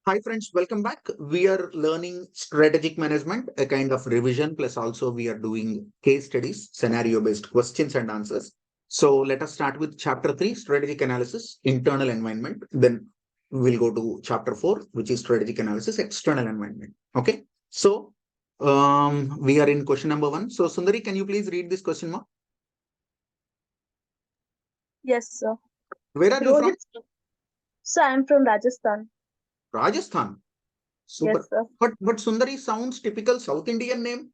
Hi friends, welcome back. We are learning strategic management, a kind of revision, plus also we are doing case studies, scenario-based questions and answers. So let us start with chapter 3, strategic analysis, internal environment. Then we'll go to chapter 4, which is strategic analysis, external environment. Okay. So we are in question number 1. So Sundari, can you please read this question mark? Yes, sir. Where are you from? Rohit, so I'm from Rajasthan. Rajasthan. Super. Yes, sir. But Sundari sounds typical South Indian name.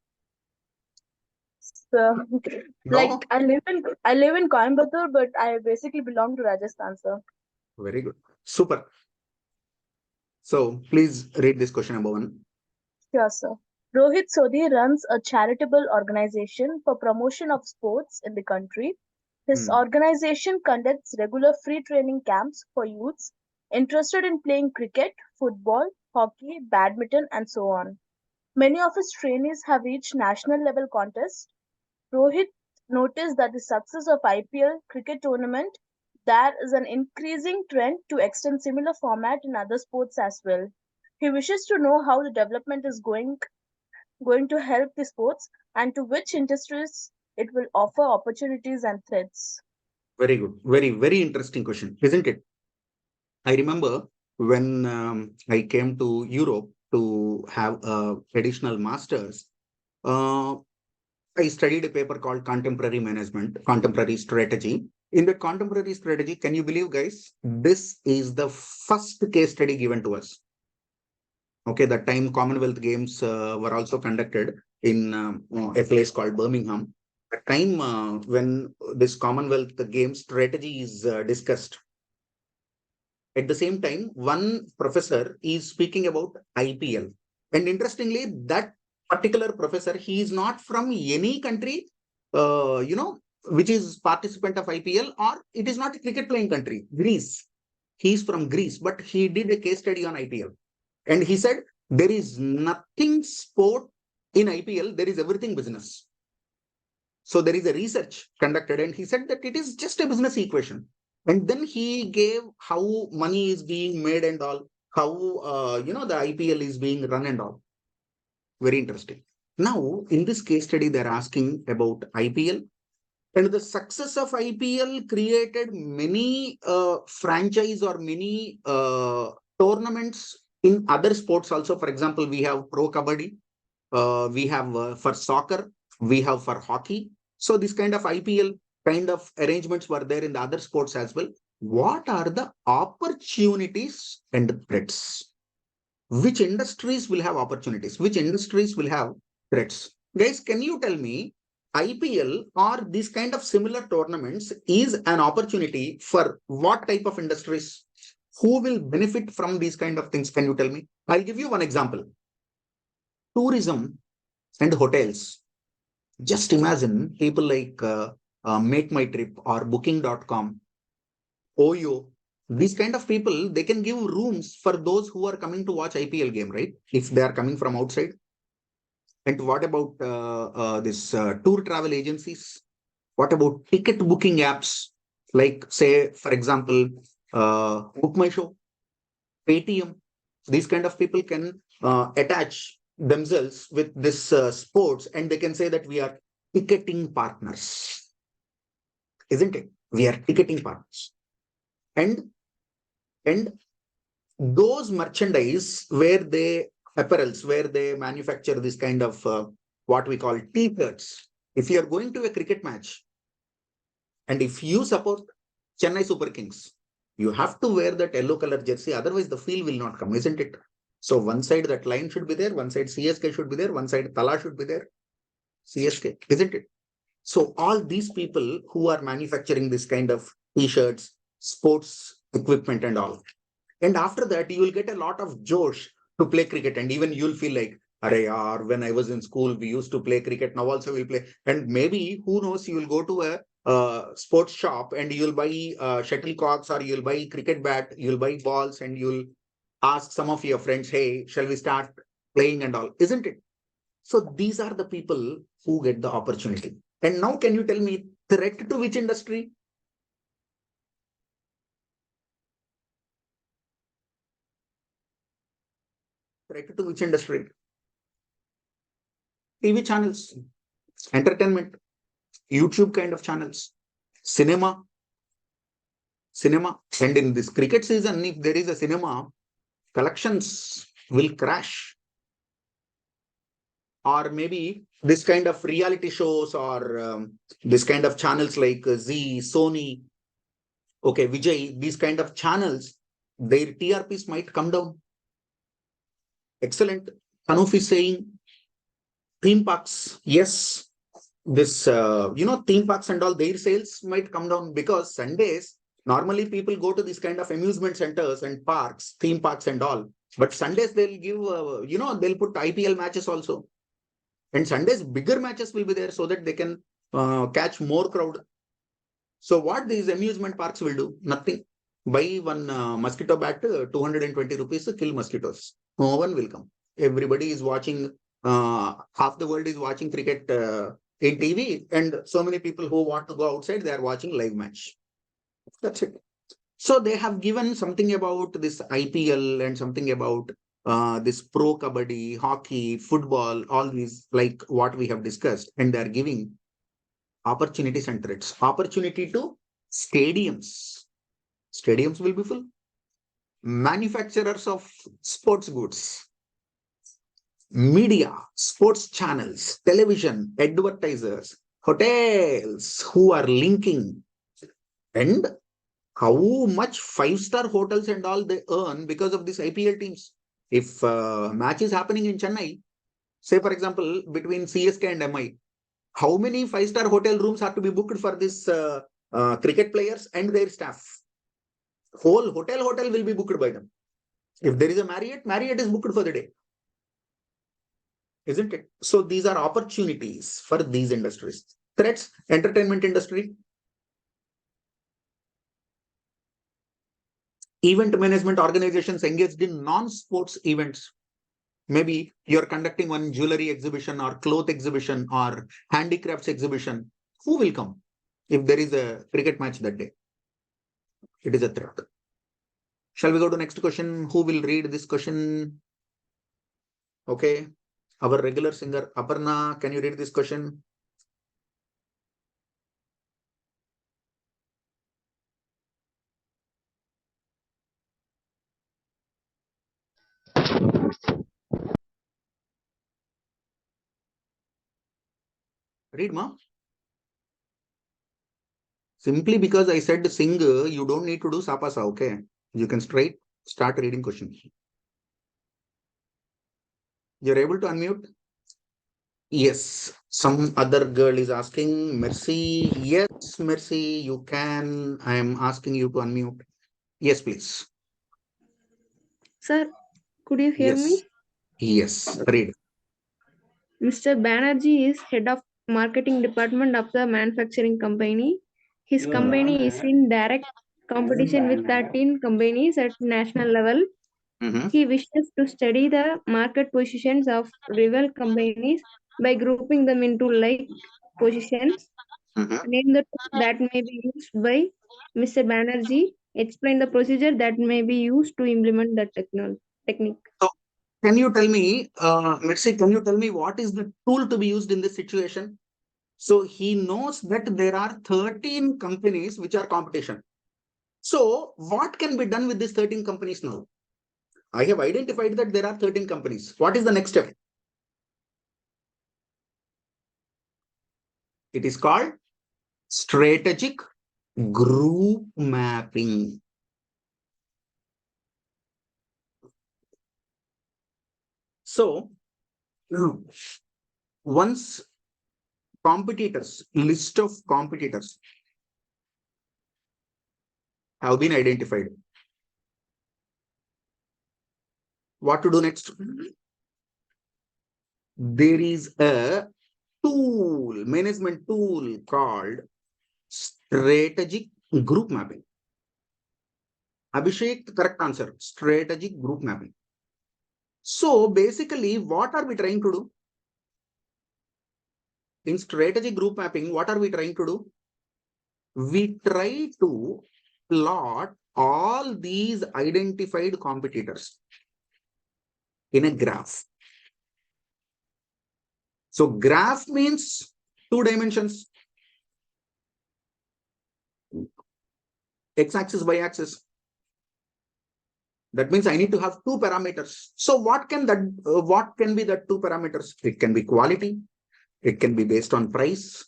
So, No. I live in Coimbatore, but I basically belong to Rajasthan, sir. Very good. Super. So please read this question number 1. Sure, sir. Rohit Sodhi runs a charitable organization for promotion of sports in the country. His Hmm. organization conducts regular free training camps for youths interested in playing cricket, football, hockey, badminton, and so on. Many of his trainees have reached national level contests. Rohit noticed that the success of IPL cricket tournament there is an increasing trend to extend similar format in other sports as well. He wishes to know how the development is going to help the sports and to which industries it will offer opportunities and threats. Very good. Very interesting question, isn't it? I remember when I came to Europe to have a additional master's, uh, I studied a paper called Contemporary Management, Contemporary Strategy. In the contemporary strategy, can you believe, guys, this is the first case study given to us. Okay, that time Commonwealth Games were also conducted in a place called Birmingham. At time when this Commonwealth Games strategy is discussed, at the same time, one professor is speaking about IPL. And interestingly, that particular professor, he is not from any country, which is participant of IPL, or it is not a cricket playing country, Greece. He is from Greece, but he did a case study on IPL. And he said, there is nothing sport in IPL, there is everything business. So there is a research conducted, and he said that it is just a business equation. And then he gave how money is being made and all, how the IPL is being run and all. Very interesting. Now, in this case study, they're asking about IPL, and the success of IPL created many franchise or many tournaments in other sports also. For example, we have Pro Kabaddi, we have for soccer, we have for hockey. So this kind of IPL kind of arrangements were there in the other sports as well. What are the opportunities and threats? Which industries will have opportunities? Which industries will have threats? Guys, can you tell me IPL or these kind of similar tournaments is an opportunity for what type of industries? Who will benefit from these kind of things? Can you tell me? I'll give you one example. Tourism and hotels. Just imagine people like Make My Trip or Booking.com, Oyo. These kind of people, they can give rooms for those who are coming to watch IPL game, right? If they are coming from outside. And what about this tour travel agencies? What about ticket booking apps? Like, say, for example, Book My Show, Paytm. These kind of people can attach themselves with this sports, and they can say that we are ticketing partners, isn't it? We are ticketing partners. And those merchandise where they apparels, where they manufacture this kind of what we call t-shirts. If you are going to a cricket match and if you support Chennai Super Kings, you have to wear that yellow color jersey, otherwise the feel will not come, isn't it? So one side that line should be there, one side CSK should be there, one side Tala should be there, CSK, isn't it? So all these people who are manufacturing this kind of t-shirts, sports equipment and all, and after that, you will get a lot of josh to play cricket. And even you'll feel like, Arey yaar, when I was in school, we used to play cricket. Now also we'll play. And maybe, who knows, you will go to a sports shop and you'll buy shuttlecocks or you'll buy cricket bat, you'll buy balls and you'll ask some of your friends, hey, shall we start playing and all, isn't it? So these are the people who get the opportunity. And now can you tell me threat to which industry? Threat to which industry? TV channels, entertainment, YouTube kind of channels, cinema. And in this cricket season, if there is a cinema, collections will crash. Or maybe this kind of reality shows or this kind of channels like Z, Sony, okay, Vijay, these kind of channels, their TRPs might come down. Excellent. Anup is saying theme parks. Yes, this, theme parks and all, their sales might come down because Sundays, normally people go to these kind of amusement centers and parks, theme parks and all. But Sundays they'll give, they'll put IPL matches also. And Sundays, bigger matches will be there so that they can catch more crowd. So what these amusement parks will do? Nothing. Buy one mosquito bat, 220 rupees to kill mosquitoes. No one will come. Everybody is watching, half the world is watching cricket in TV, and so many people who want to go outside, they are watching live match. That's it. So they have given something about this IPL and something about this pro kabaddi, hockey, football, all these like what we have discussed, and they are giving opportunities and threats. Opportunity to stadiums. Stadiums will be full. Manufacturers of sports goods, media, sports channels, television, advertisers, hotels who are linking, and how much five-star hotels and all they earn because of these IPL teams. If match is happening in Chennai, say for example, between CSK and MI, how many five-star hotel rooms have to be booked for this cricket players and their staff? Whole hotel will be booked by them. If there is a Marriott is booked for the day. Isn't it? So these are opportunities for these industries. Threats, entertainment industry, event management organizations engaged in non-sports events. Maybe you're conducting one jewelry exhibition or cloth exhibition or handicrafts exhibition. Who will come if there is a cricket match that day? It is a threat. Shall we go to next question? Who will read this question? Okay. Our regular singer, Aparna, can you read this question? Read, ma. Simply because I said sing, you don't need to do sapasa, okay? You can straight start reading questions. You're able to unmute? Yes. Some other girl is asking, Mercy. Yes, Mercy, you can. I am asking you to unmute. Yes, please. Sir, could you hear Yes. me? Yes, read. Mr. Banerjee is head of marketing department of the manufacturing company. His company is in direct competition with 13 companies at national level. He wishes to study the market positions of rival companies by grouping them into like positions. Name the tool that may be used by Mr. Banerjee. Explain the procedure that may be used to implement the technique. So, can you tell me, Mercy, can you tell me what is the tool to be used in this situation? So he knows that there are 13 companies which are competition. So what can be done with these 13 companies now? I have identified that there are 13 companies. What is the next step? It is called strategic group mapping. So once list of competitors have been identified, what to do next? There is a management tool called strategic group mapping. Abhishek, correct answer, strategic group mapping. So basically, what are we trying to do? In strategic group mapping, what are we trying to do? We try to plot all these identified competitors in a graph. So graph means 2 dimensions, x-axis, y-axis. That means I need to have 2 parameters. So what can be the 2 parameters? It can be quality. It can be based on price.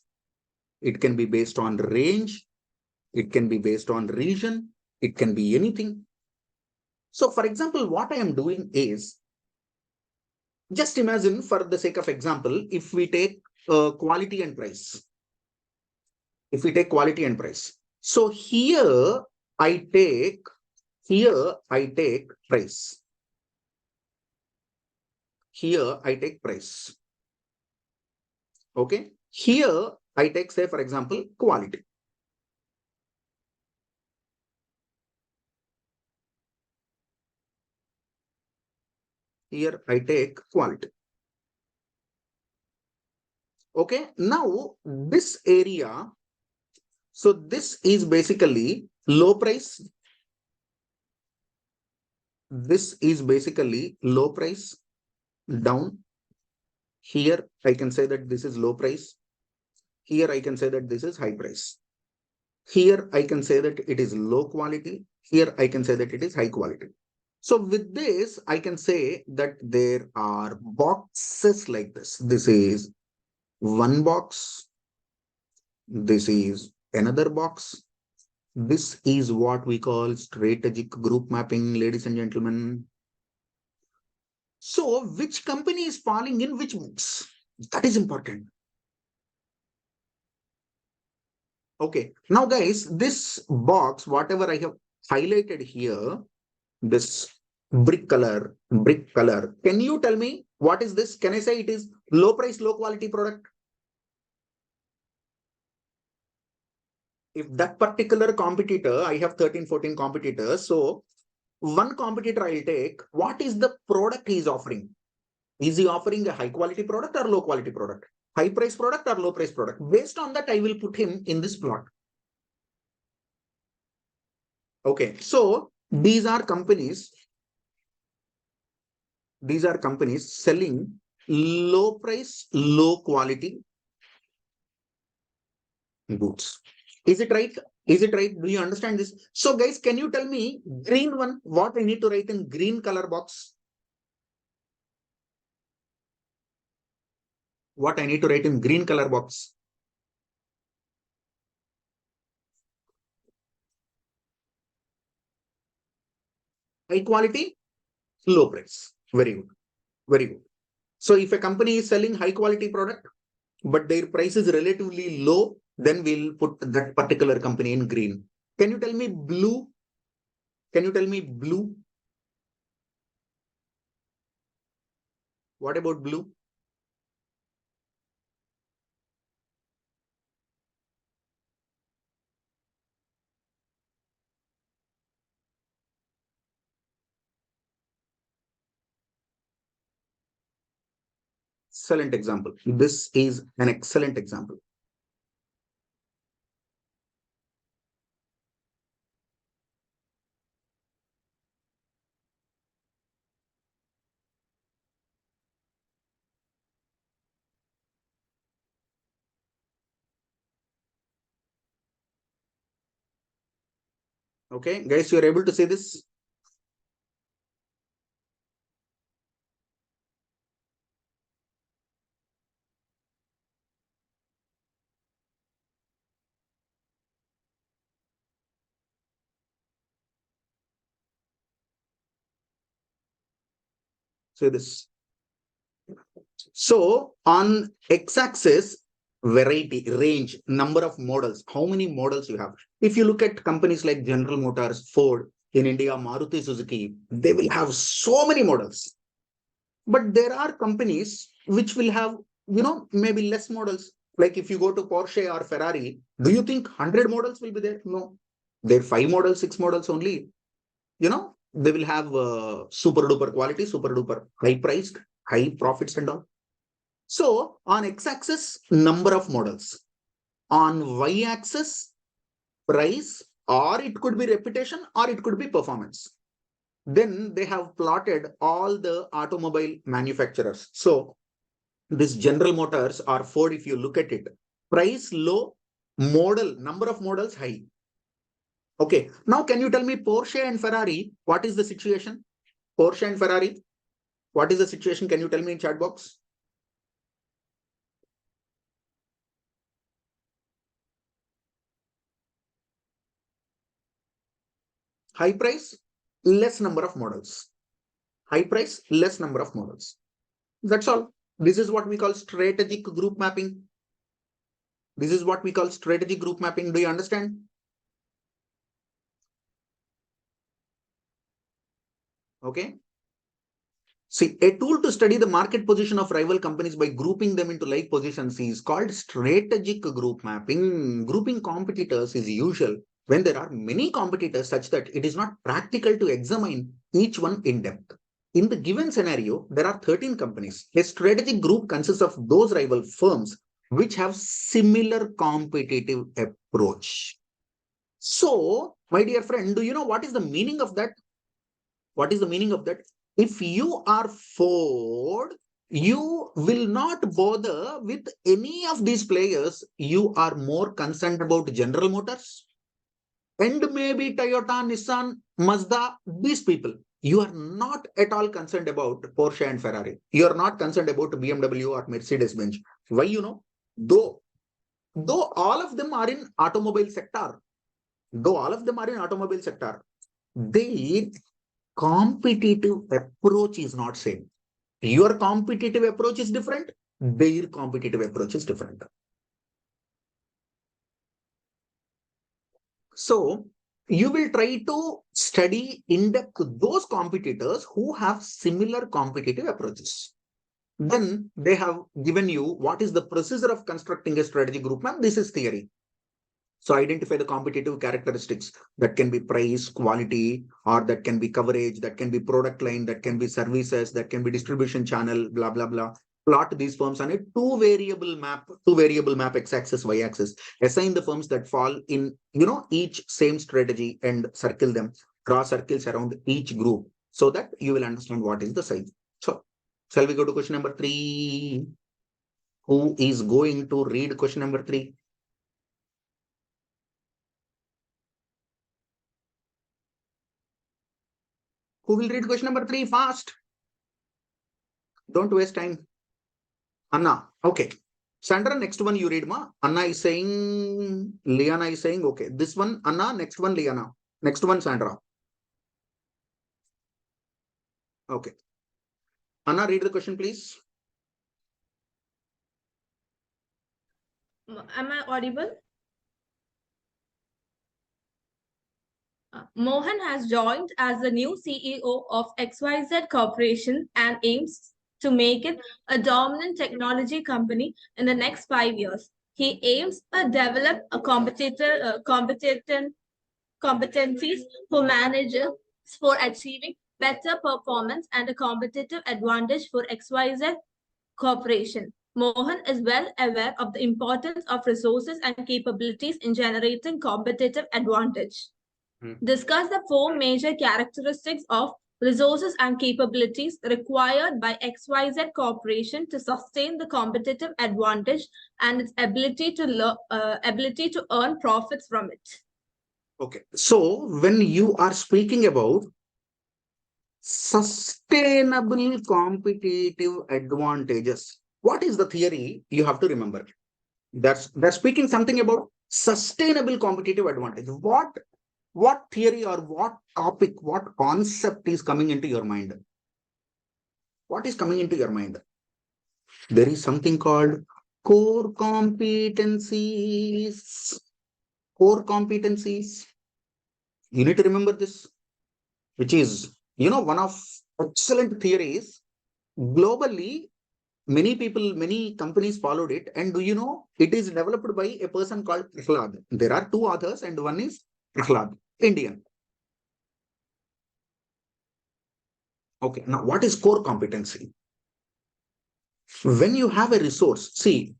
It can be based on range. It can be based on region. It can be anything. So for example, what I am doing is, just imagine for the sake of example, if we take quality and price. If we take quality and price. So here I take price. Here I take price. Okay. Here I take, say, for example, quality. Here I take quality. Okay. Now this area, so this is basically low price. This is basically low price down. Here I can say that this is low price. Here I can say that this is high price. Here I can say that it is low quality. Here I can say that it is high quality. So with this, I can say that there are boxes like this. This is one box. This is another box. This is what we call strategic group mapping, ladies and gentlemen. So which company is falling in which box? That is important. Okay. Now, guys, this box, whatever I have highlighted here, this brick color. Can you tell me what is this? Can I say it is low price, low quality product? If that particular competitor, I have 13, 14 competitors. So one competitor I'll take, what is the product he is offering? Is he offering a high quality product or low quality product? High price product or low price product? Based on that, I will put him in this plot. Okay, so these are companies selling low price, low quality goods. Is it right? Is it right? Do you understand this? So guys, can you tell me green one, what I need to write in green color box? What I need to write in green color box? High quality, low price. Very good. Very good. So if a company is selling high quality product, but their price is relatively low, then we'll put that particular company in green. Can you tell me blue? Can you tell me blue? What about blue? Excellent example. This is an excellent example. Okay, guys, you are able to see this? See this. So on x-axis, variety, range, number of models, how many models you have. If you look at companies like General Motors, Ford, in India, Maruti Suzuki, they will have so many models. But there are companies which will have, maybe less models. Like if you go to Porsche or Ferrari, do you think 100 models will be there? No. There are 5 models, 6 models only. They will have super duper quality, super duper high priced, high profits and all. So on x-axis, number of models. On y-axis, price, or it could be reputation, or it could be performance. Then they have plotted all the automobile manufacturers. So this General Motors or Ford, if you look at it, price low, model, number of models high. Okay, now can you tell me Porsche and Ferrari, what is the situation? Porsche and Ferrari, what is the situation? Can you tell me in chat box? High price, less number of models. High price, less number of models. That's all. This is what we call strategic group mapping. This is what we call strategic group mapping. Do you understand? Okay. See, a tool to study the market position of rival companies by grouping them into like positions is called strategic group mapping. Grouping competitors is usual when there are many competitors such that it is not practical to examine each one in depth. In the given scenario, there are 13 companies. A strategic group consists of those rival firms which have similar competitive approach. So, my dear friend, do you know what is the meaning of that? What is the meaning of that? If you are Ford, you will not bother with any of these players. You are more concerned about General Motors and maybe Toyota, Nissan, Mazda, these people. You are not at all concerned about Porsche and Ferrari. You are not concerned about BMW or Mercedes-Benz. Why, you know? Though all of them are in automobile sector, their competitive approach is not same. Your competitive approach is different. Their competitive approach is different. So you will try to study in depth those competitors who have similar competitive approaches. Then they have given you what is the procedure of constructing a strategy group map. This is theory. So identify the competitive characteristics that can be price, quality, or that can be coverage, that can be product line, that can be services, that can be distribution channel, blah, blah, blah. Plot these firms on a two variable map, x-axis, y-axis. Assign the firms that fall in, each same strategy and circle them, draw circles around each group so that you will understand what is the size. So shall we go to question number 3? Who is going to read question number 3? Who will read question number 3 fast? Don't waste time. Anna, okay. Sandra, next one you read, ma. Anna is saying, Liana is saying, okay. This one, Anna, next one, Liana. Next one, Sandra. Okay. Anna, read the question, please. Am I audible? Mohan has joined as the new CEO of XYZ Corporation and aims to make it a dominant technology company in the next 5 years. He aims to develop a competencies for managers for achieving better performance and a competitive advantage for XYZ Corporation. Mohan is well aware of the importance of resources and capabilities in generating competitive advantage. Discuss the 4 major characteristics of resources and capabilities required by XYZ Corporation to sustain the competitive advantage and its ability to earn profits from it. Okay. So when you are speaking about sustainable competitive advantages, what is the theory you have to remember? That's speaking something about sustainable competitive advantage. What theory or what topic, what concept is coming into your mind? What is coming into your mind? There is something called core competencies. Core competencies. You need to remember this, which is, one of excellent theories. Globally, many people, many companies followed it. And do you know, it is developed by a person called Prahlad. There are 2 authors and one is Prahlad, Indian. Okay, now what is core competency? When you have a resource, see,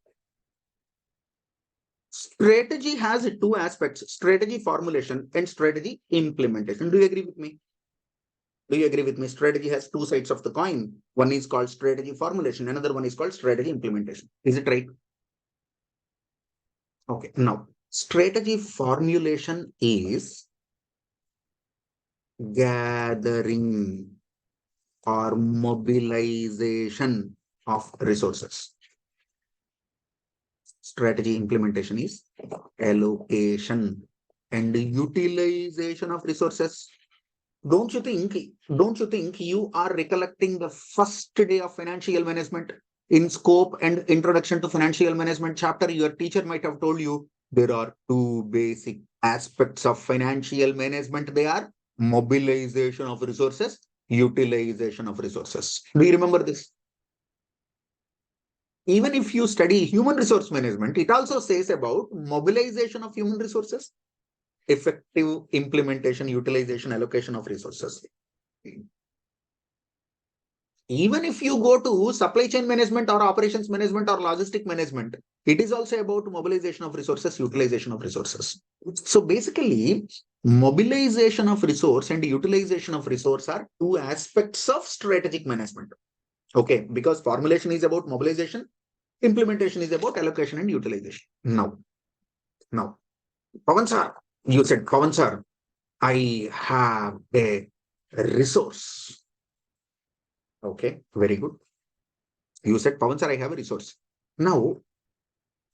strategy has 2 aspects, strategy formulation and strategy implementation. Do you agree with me? Do you agree with me? Strategy has two sides of the coin. One is called strategy formulation. Another one is called strategy implementation. Is it right? Okay. Now, strategy formulation is gathering or mobilization of resources. Strategy implementation is allocation and utilization of resources. Don't you think you are recollecting the first day of financial management? In scope and introduction to financial management chapter, your teacher might have told you there are two basic aspects of financial management. They are mobilization of resources, utilization of resources. Do you remember this? Even if you study human resource management, it also says about mobilization of human resources, effective implementation, utilization, allocation of resources. Even if you go to supply chain management or operations management or logistic management, it is also about mobilization of resources, utilization of resources. So basically, mobilization of resource and utilization of resource are two aspects of strategic management. Okay, because formulation is about mobilization, implementation is about allocation and utilization. Now, Pavan sir, you said, Pavan sir, I have a resource. Okay, very good. You said, Pavan sir, I have a resource. Now,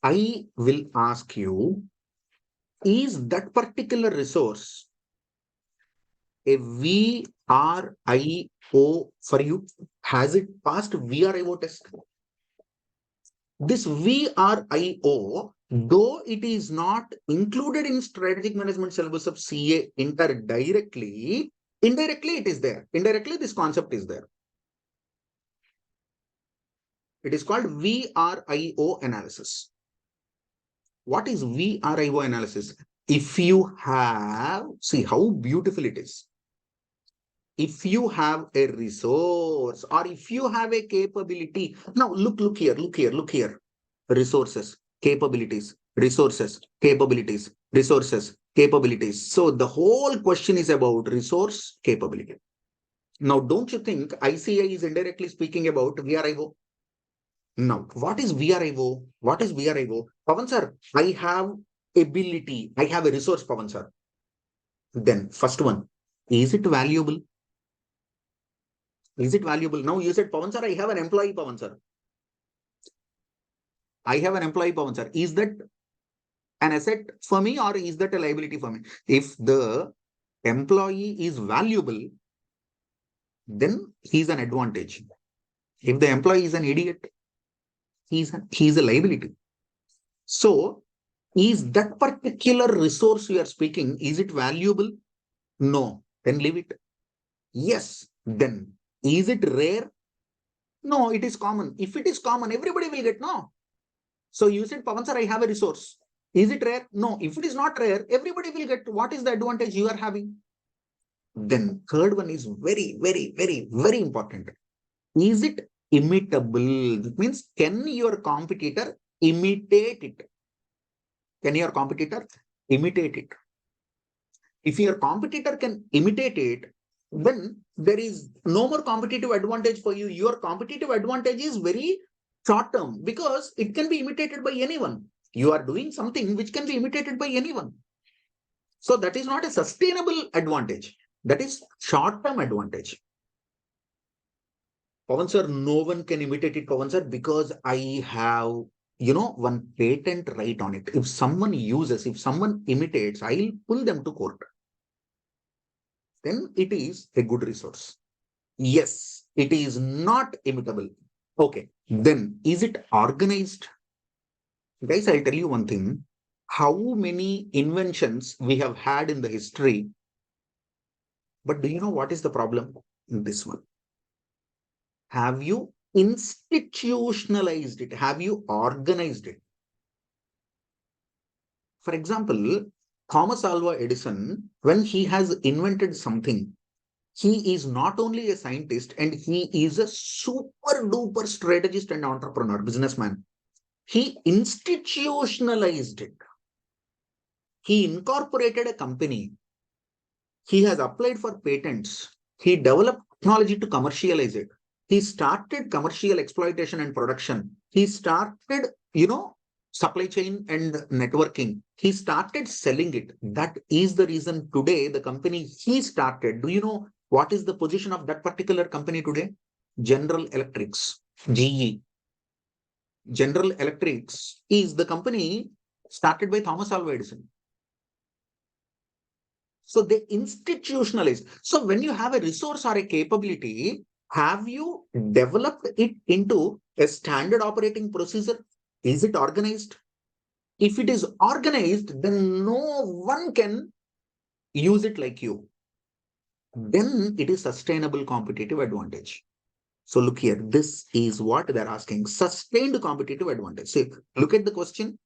I will ask you, is that particular resource a VRIO for you? Has it passed VRIO test? This VRIO, though it is not included in strategic management syllabus of CA indirectly it is there. Indirectly, this concept is there. It is called VRIO analysis. What is VRIO analysis? If you have, see how beautiful it is. If you have a resource or if you have a capability. Now look here. Resources, capabilities, resources, capabilities, resources, capabilities. So the whole question is about resource capability. Now, don't you think ICI is indirectly speaking about VRIO? Now, what is VRIO? What is VRIO? Pavan sir, I have ability. I have a resource, Pavan sir. Then first one, is it valuable? Is it valuable? Now you said, Pavan sir, I have an employee, Pavan sir. I have an employee, Pavan sir. Is that an asset for me or is that a liability for me? If the employee is valuable, then he's an advantage. If the employee is an idiot, he's a liability. So, is that particular resource you are speaking, is it valuable? No, then leave it. Yes, then is it rare? No, it is common. If it is common, everybody will get. No. So you said, Pavan sir, I have a resource. Is it rare? No. If it is not rare, everybody will get. What is the advantage you are having? Then third one is very, very, very, very important. Is it imitable? That means, can your competitor imitate it? Can your competitor imitate it? If your competitor can imitate it, then there is no more competitive advantage for you. Your competitive advantage is very short term because it can be imitated by anyone. You are doing something which can be imitated by anyone. So that is not a sustainable advantage. That is short term advantage. Pavan sir, no one can imitate it, Pavan sir, because I have, one patent right on it. If someone imitates, I'll pull them to court. Then it is a good resource. Yes, it is not imitable. Okay, then is it organized? Guys, I'll tell you one thing. How many inventions we have had in the history? But do you know what is the problem in this one? Have you institutionalized it? Have you organized it? For example, Thomas Alva Edison, when he has invented something, he is not only a scientist and he is a super duper strategist and entrepreneur, businessman. He institutionalized it. He incorporated a company. He has applied for patents. He developed technology to commercialize it. He started commercial exploitation and production. He started, supply chain and networking. He started selling it. That is the reason today the company he started. Do you know what is the position of that particular company today? General Electrics, GE. General Electrics is the company started by Thomas Alva Edison. So they institutionalize. So when you have a resource or a capability, have you developed it into a standard operating procedure? Is it organized? If it is organized, then no one can use it like you. Then it is sustainable competitive advantage. So look here, this is what they're asking, sustained competitive advantage. See, look at the question.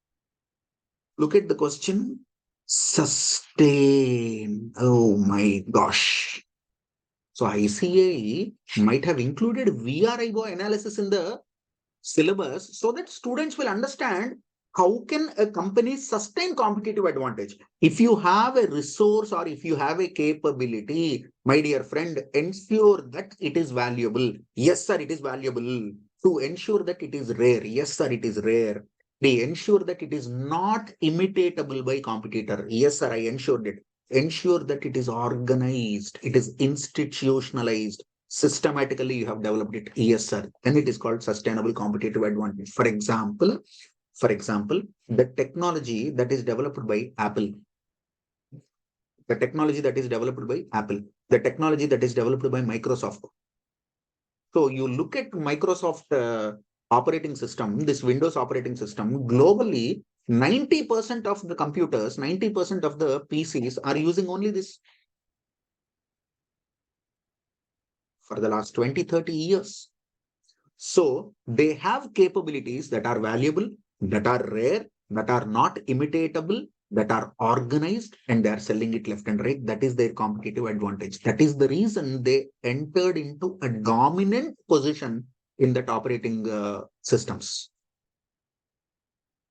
Look at the question. Sustain. Oh my gosh. So ICA might have included VRIBO analysis in the syllabus so that students will understand how can a company sustain competitive advantage. If you have a resource or if you have a capability, my dear friend, ensure that it is valuable. Yes, sir, it is valuable. To ensure that it is rare. Yes, sir, it is rare. They ensure that it is not imitatable by competitor. Yes, sir, I ensured it. Ensure that it is organized, it is institutionalized, systematically you have developed it. Yes, sir. Then it is called sustainable competitive advantage. For example, the technology that is developed by Apple, the technology that is developed by Apple, the technology that is developed by Microsoft. So you look at Microsoft operating system, this Windows operating system, globally, 90% of the computers, 90% of the PCs are using only this for the last 20, 30 years. So they have capabilities that are valuable, that are rare, that are not imitatable, that are organized, and they are selling it left and right. That is their competitive advantage. That is the reason they entered into a dominant position in that operating systems.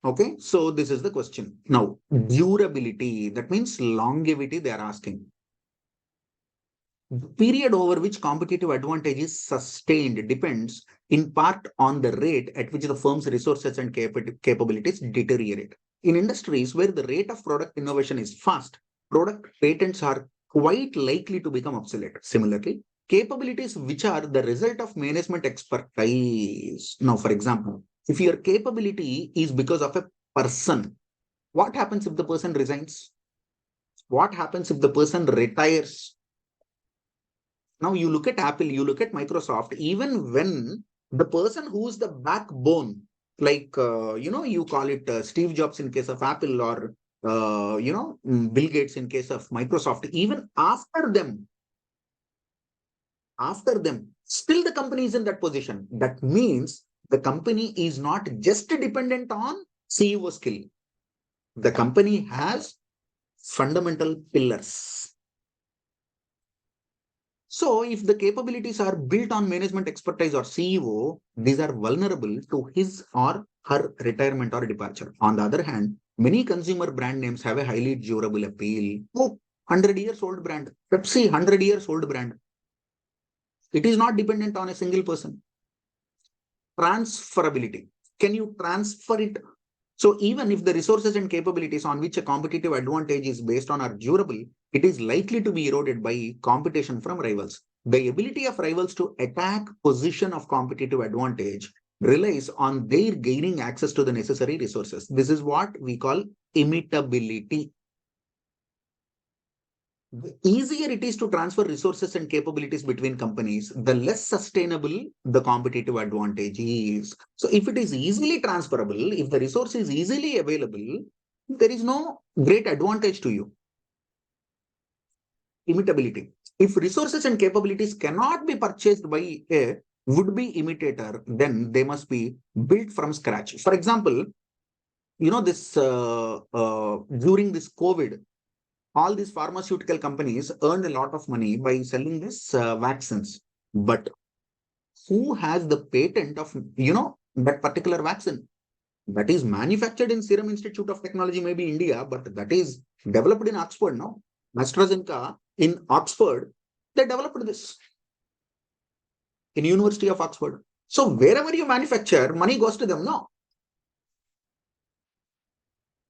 Okay, so this is the question. Now, durability, that means longevity they are asking. The period over which competitive advantage is sustained depends in part on the rate at which the firm's resources and capabilities deteriorate. In industries where the rate of product innovation is fast, product patents are quite likely to become obsolete. Similarly, capabilities which are the result of management expertise. Now, for example, if your capability is because of a person, what happens if the person resigns? What happens if the person retires? Now you look at Apple, you look at Microsoft, even when the person who's the backbone, like, you call it Steve Jobs in case of Apple or, Bill Gates in case of Microsoft, even after them, still the company is in that position. That means the company is not just dependent on CEO skill. The company has fundamental pillars. So if the capabilities are built on management expertise or CEO, these are vulnerable to his or her retirement or departure. On the other hand, many consumer brand names have a highly durable appeal. Oh, 100 years old brand. Pepsi, 100 years old brand. It is not dependent on a single person. Transferability. Can you transfer it? So even if the resources and capabilities on which a competitive advantage is based on are durable, it is likely to be eroded by competition from rivals. The ability of rivals to attack position of competitive advantage relies on their gaining access to the necessary resources. This is what we call imitability. The easier it is to transfer resources and capabilities between companies, the less sustainable the competitive advantage is. So if it is easily transferable, if the resource is easily available, there is no great advantage to you. Imitability. If resources and capabilities cannot be purchased by a would-be imitator, then they must be built from scratch. For example, during this COVID, all these pharmaceutical companies earned a lot of money by selling this vaccines. But who has the patent of, that particular vaccine? That is manufactured in Serum Institute of Technology, maybe India, but that is developed in Oxford, no? AstraZeneca in Oxford They developed this in University of Oxford. So wherever you manufacture, money goes to them now.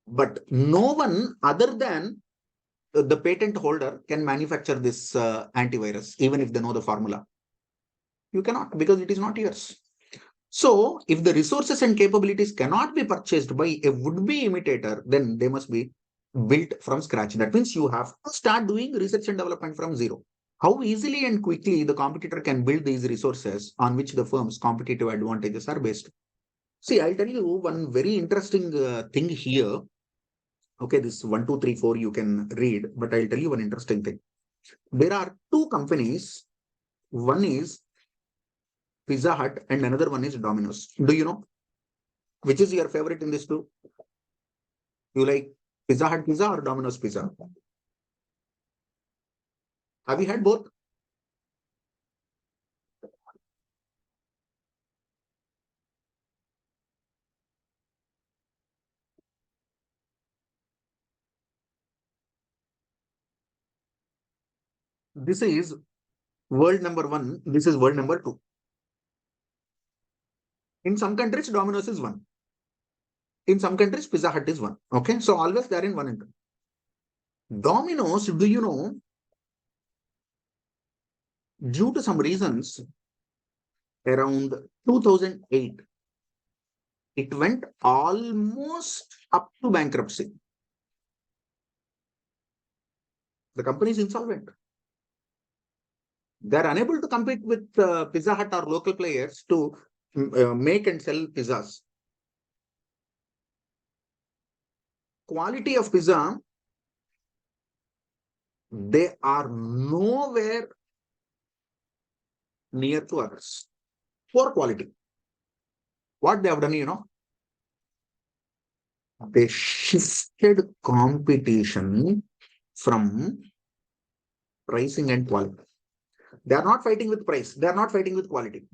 But no one other than the patent holder can manufacture this antivirus, even if they know the formula. You cannot, because it is not yours. So if the resources and capabilities cannot be purchased by a would-be imitator, then they must be built from scratch. That means you have to start doing research and development from zero. How easily and quickly the competitor can build these resources on which the firm's competitive advantages are based. See, I'll tell you one very interesting thing here. Okay, this 1, 2, 3, 4 you can read, but I'll tell you one interesting thing. There are two companies. One is Pizza Hut and another one is Domino's. Do you know which is your favorite in these two? You like Pizza Hut pizza or Domino's pizza? Have you had both? This is world number 1. This is world number 2. In some countries, Domino's is 1. In some countries, Pizza Hut is 1. Okay, so always they are in 1 and 2. Domino's, do you know, due to some reasons, around 2008, it went almost up to bankruptcy. The company is insolvent. They are unable to compete with Pizza Hut or local players to make and sell pizzas. Quality of pizza, they are nowhere near to others. Poor quality. What they have done, you know, they shifted competition from pricing and quality. They are not fighting with price. They are not fighting with quality.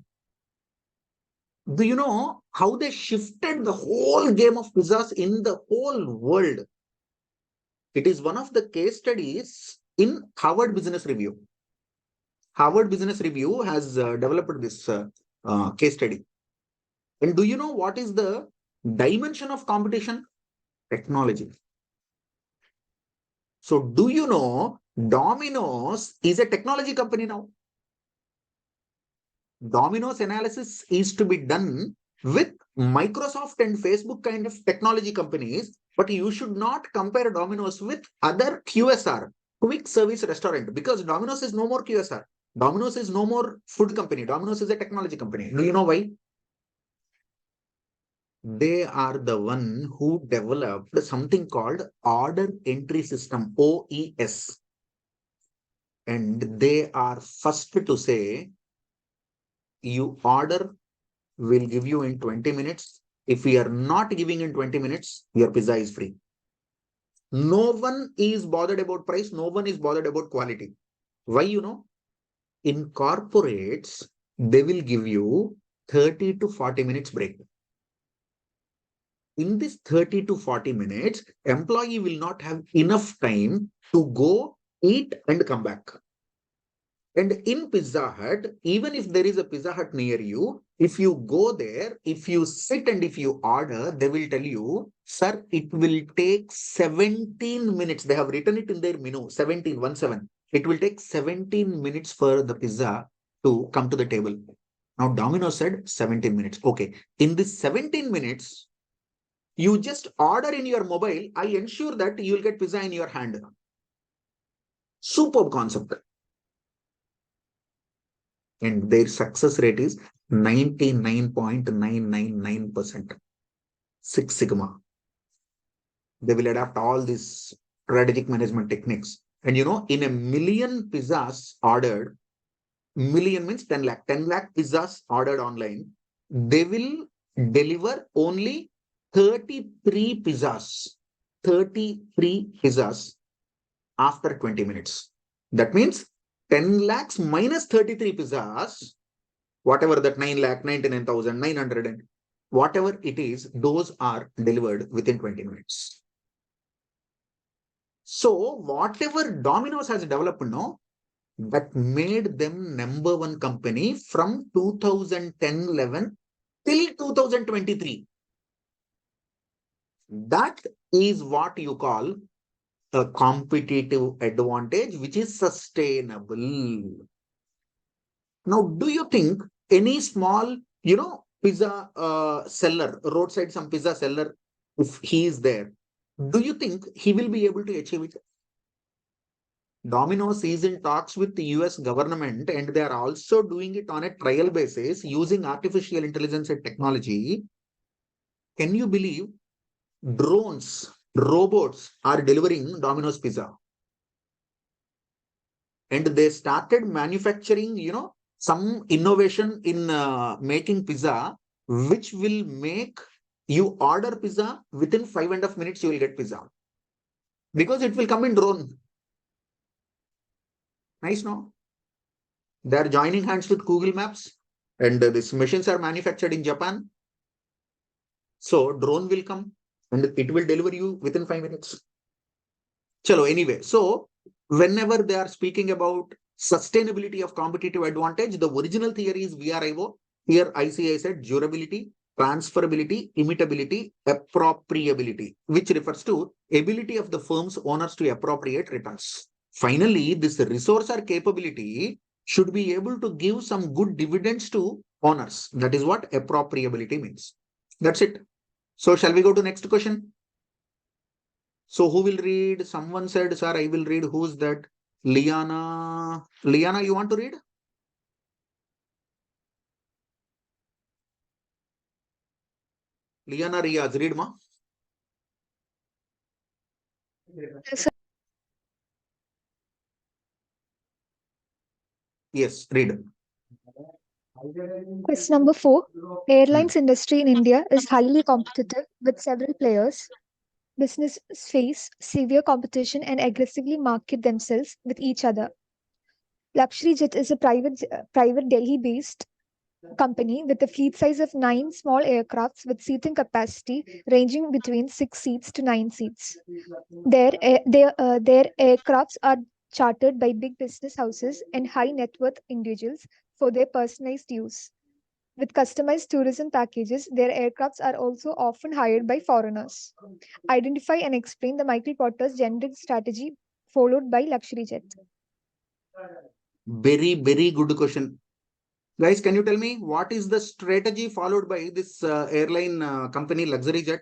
Do you know how they shifted the whole game of pizzas in the whole world? It is one of the case studies in Harvard Business Review. Harvard Business Review has developed this case study. And do you know what is the dimension of competition? Technology. So do you know Domino's is a technology company now? Domino's analysis is to be done with Microsoft and Facebook kind of technology companies, but you should not compare Domino's with other QSR, quick service restaurant, because Domino's is no more QSR. Domino's is no more food company. Domino's is a technology company. Do you know why? They are the one who developed something called order entry system, OES. And they are first to say, you order, we'll give you in 20 minutes. If we are not giving in 20 minutes, your pizza is free. No one is bothered about price. No one is bothered about quality. Why, you know? In corporates, they will give you 30 to 40 minutes break. In this 30 to 40 minutes, employee will not have enough time to go eat and come back. And in Pizza Hut, even if there is a Pizza Hut near you, if you go there, if you sit and if you order, they will tell you, sir, it will take 17 minutes. They have written it in their menu, 17, 17. It will take 17 minutes for the pizza to come to the table. Now, Domino's said 17 minutes. Okay. In this 17 minutes, you just order in your mobile. I ensure that you will get pizza in your hand. Superb concept. And their success rate is 99.999%. Six Sigma. They will adapt all these strategic management techniques. And you know, in a million pizzas ordered, million means 10 lakh, 10 lakh pizzas ordered online, they will deliver only 33 pizzas, 33 pizzas after 20 minutes. That means 10 lakhs minus 33 pizzas, whatever that 9 lakh, 99,900 and whatever it is, those are delivered within 20 minutes. So whatever Domino's has developed now, that made them number one company from 2010-11 till 2023. That is what you call a competitive advantage, which is sustainable. Now, do you think any small, pizza seller, roadside some pizza seller, if he is there, do you think he will be able to achieve it? Domino's is in talks with the US government, and they are also doing it on a trial basis using artificial intelligence and technology. Can you believe drones, robots are delivering Domino's pizza? And they started manufacturing, some innovation in making pizza, which will make you order pizza within 5.5 minutes, you will get pizza because it will come in drone. Nice, no? They are joining hands with Google Maps, and these machines are manufactured in Japan. So drone will come and it will deliver you within 5 minutes. Chalo, anyway, so whenever they are speaking about sustainability of competitive advantage, the original theory is VRIO. Here ICI said durability, transferability, imitability, appropriability, which refers to ability of the firm's owners to appropriate returns. Finally, this resource or capability should be able to give some good dividends to owners. That is what appropriability means. That's it. So shall we go to next question? So who will read? Someone said, sir, I will read. Who's that? Liana. Liana, you want to read? Liana Riaz, read ma. Yes, sir. Yes, read. Question number 4. Airlines industry in India is highly competitive with several players. Businesses face severe competition and aggressively market themselves with each other. Luxury Jet is a private Delhi-based company with a fleet size of 9 small aircrafts with seating capacity ranging between 6 seats to 9 seats. Their aircrafts are chartered by big business houses and high net worth individuals for their personalized use. With customized tourism packages, their aircrafts are also often hired by foreigners. Identify and explain the Michael Porter's generic strategy followed by Luxury Jet. Very, very good question. Guys, can you tell me what is the strategy followed by this airline company Luxury Jet?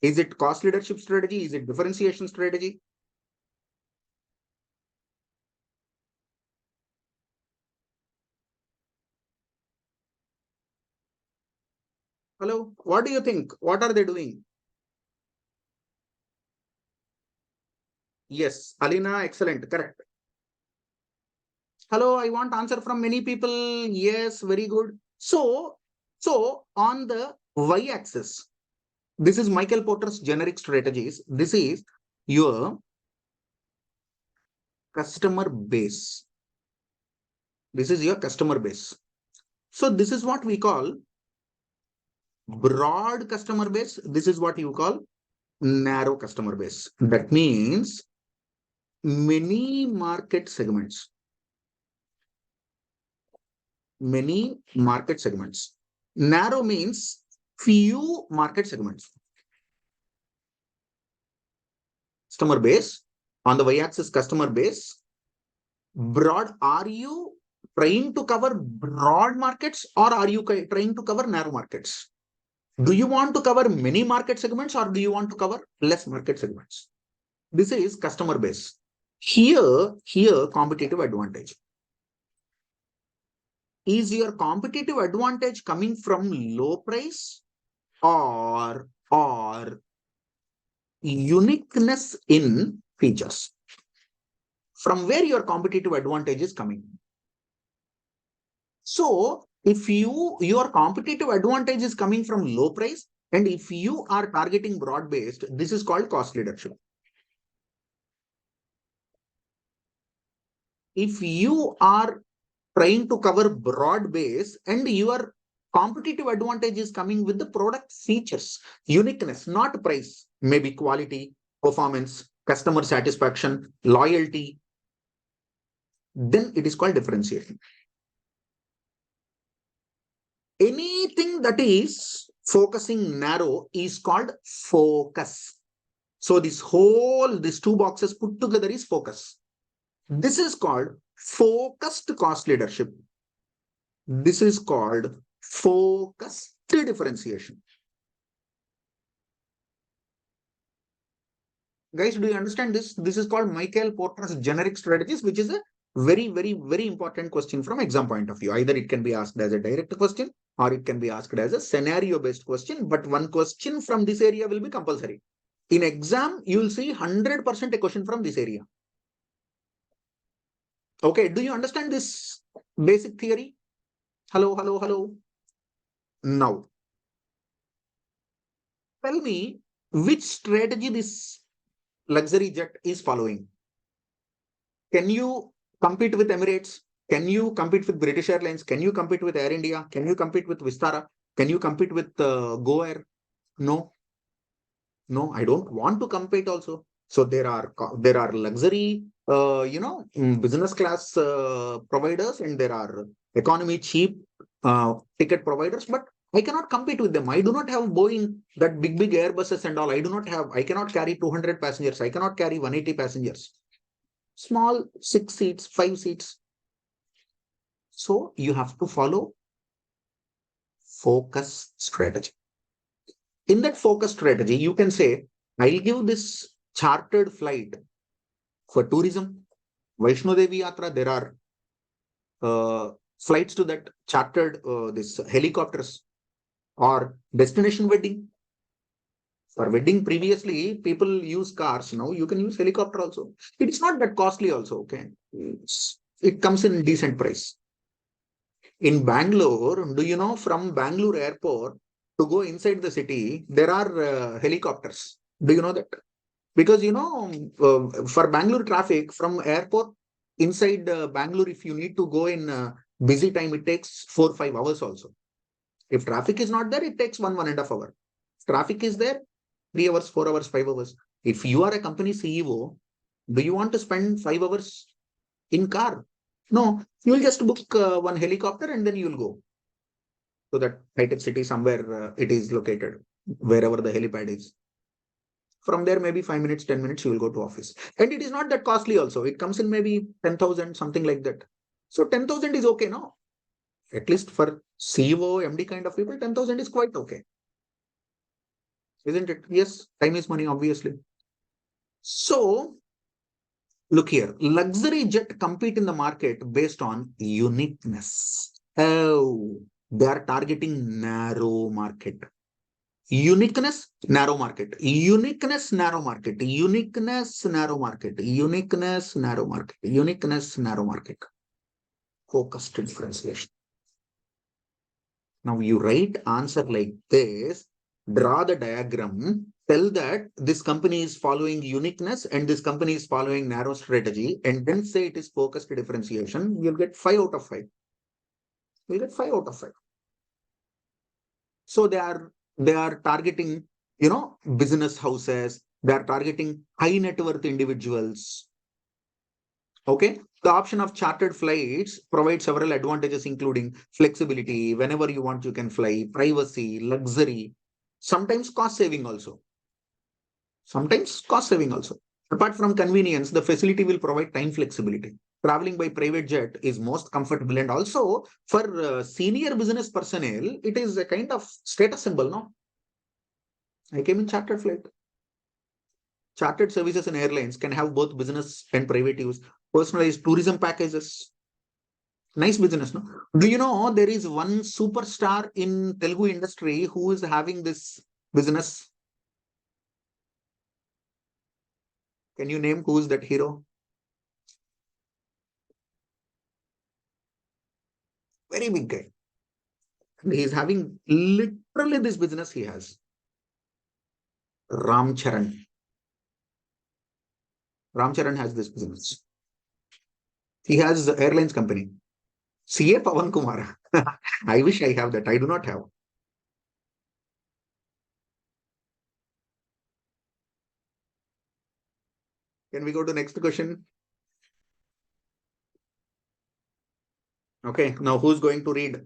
Is it cost leadership strategy? Is it differentiation strategy? Hello, what do you think? What are they doing? Yes, Alina, excellent, correct. Hello, I want answer from many people. Yes, very good. So on the y-axis, this is Michael Porter's generic strategies. This is your customer base. This is your customer base. So this is what we call broad customer base. This is what you call narrow customer base. That means many market segments. Many market segments. Narrow means few market segments. Customer base. On the y-axis, customer base. Broad, are you trying to cover broad markets or are you trying to cover narrow markets? Do you want to cover many market segments or do you want to cover less market segments? This is customer base. Here, competitive advantage. Is your competitive advantage coming from low price or uniqueness in features? From where your competitive advantage is coming? So if your competitive advantage is coming from low price, and if you are targeting broad-based, this is called cost leadership. If you are trying to cover broad base and your competitive advantage is coming with the product features, uniqueness, not price, maybe quality, performance, customer satisfaction, loyalty. then it is called differentiation. Anything that is focusing narrow is called focus. So these two boxes put together is focus. This is called focused cost leadership. This is called focused differentiation. Guys, do you understand this? This is called Michael Porter's generic strategies, which is a very, very, very important question from exam point of view. Either it can be asked as a direct question or it can be asked as a scenario-based question, but one question from this area will be compulsory. In exam, you will see 100% a question from this area. Okay, do you understand this basic theory? Hello, hello, hello. Now, tell me which strategy this luxury jet is following. Can you compete with Emirates? Can you compete with British Airlines? Can you compete with Air India? Can you compete with Vistara? Can you compete with Go Air? No. No, I don't want to compete also. So there are luxury, business class providers, and there are economy cheap ticket providers, but I cannot compete with them. I do not have Boeing, that big Airbuses and all. I cannot carry 200 passengers. I cannot carry 180 passengers. Small 6 seats, 5 seats. So you have to follow focus strategy. In that focus strategy, you can say, I'll give this chartered flight for tourism. Vaishno Devi Yatra, there are flights to that chartered, this helicopters, or destination wedding. For wedding, previously, people use cars. Now you can use helicopter also. It is not that costly also, okay? It comes in decent price. In Bangalore, do you know, from Bangalore airport to go inside the city, there are helicopters. Do you know that? Because, for Bangalore traffic, from airport inside Bangalore, if you need to go in busy time, it takes 4 or 5 hours also. If traffic is not there, it takes 1.5 hours. If traffic is there, 3 hours, 4 hours, 5 hours. If you are a company CEO, do you want to spend 5 hours in car? No, you'll just book one helicopter and then you'll go to that high-tech city somewhere it is located, wherever the helipad is. From there, maybe 5 minutes, 10 minutes, you will go to office. And it is not that costly also. It comes in maybe 10,000, something like that. So 10,000 is okay, no? At least for CEO, MD kind of people, 10,000 is quite okay. Isn't it? Yes, time is money, obviously. So, look here, luxury jet compete in the market based on uniqueness. Oh, they are targeting narrow market. Uniqueness, narrow market. Uniqueness, narrow market. Uniqueness, narrow market. Uniqueness, narrow market. Uniqueness, narrow market. Focused differentiation. Now you write answer like this, draw the diagram, tell that this company is following uniqueness and this company is following narrow strategy, and then say it is focused differentiation. You'll get 5 out of 5. You'll get 5 out of 5. So they are targeting, business houses. They are targeting high net worth individuals. Okay. The option of chartered flights provides several advantages, including flexibility. Whenever you want, you can fly, privacy, luxury, sometimes cost saving also. Sometimes cost saving also. Apart from convenience, the facility will provide time flexibility. Traveling by private jet is most comfortable, and also for senior business personnel, it is a kind of status symbol, no? I came in chartered flight. Chartered services and airlines can have both business and private use. Personalized tourism packages. Nice business, no? Do you know there is one superstar in Telugu industry who is having this business? Can you name who is that hero? Very big guy. And he is having literally this business he has. Ram Charan. Ram Charan has this business. He has the airlines company. CA Pavan Kumar. I wish I have that. I do not have. Can we go to next question? Okay, now who's going to read?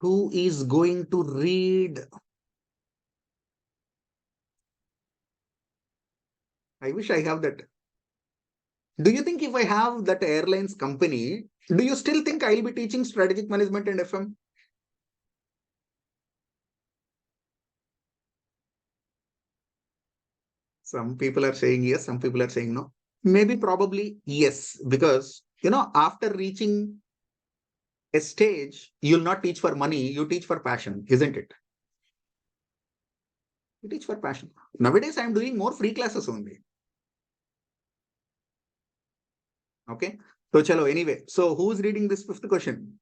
Who is going to read? I wish I have that. Do you think if I have that airlines company, do you still think I'll be teaching strategic management and FM? Some people are saying yes, some people are saying no. Maybe probably yes, because after reaching a stage, you'll not teach for money, you teach for passion, isn't it? You teach for passion. Nowadays, I'm doing more free classes only. Okay. So chalo, anyway. So who's reading this fifth question?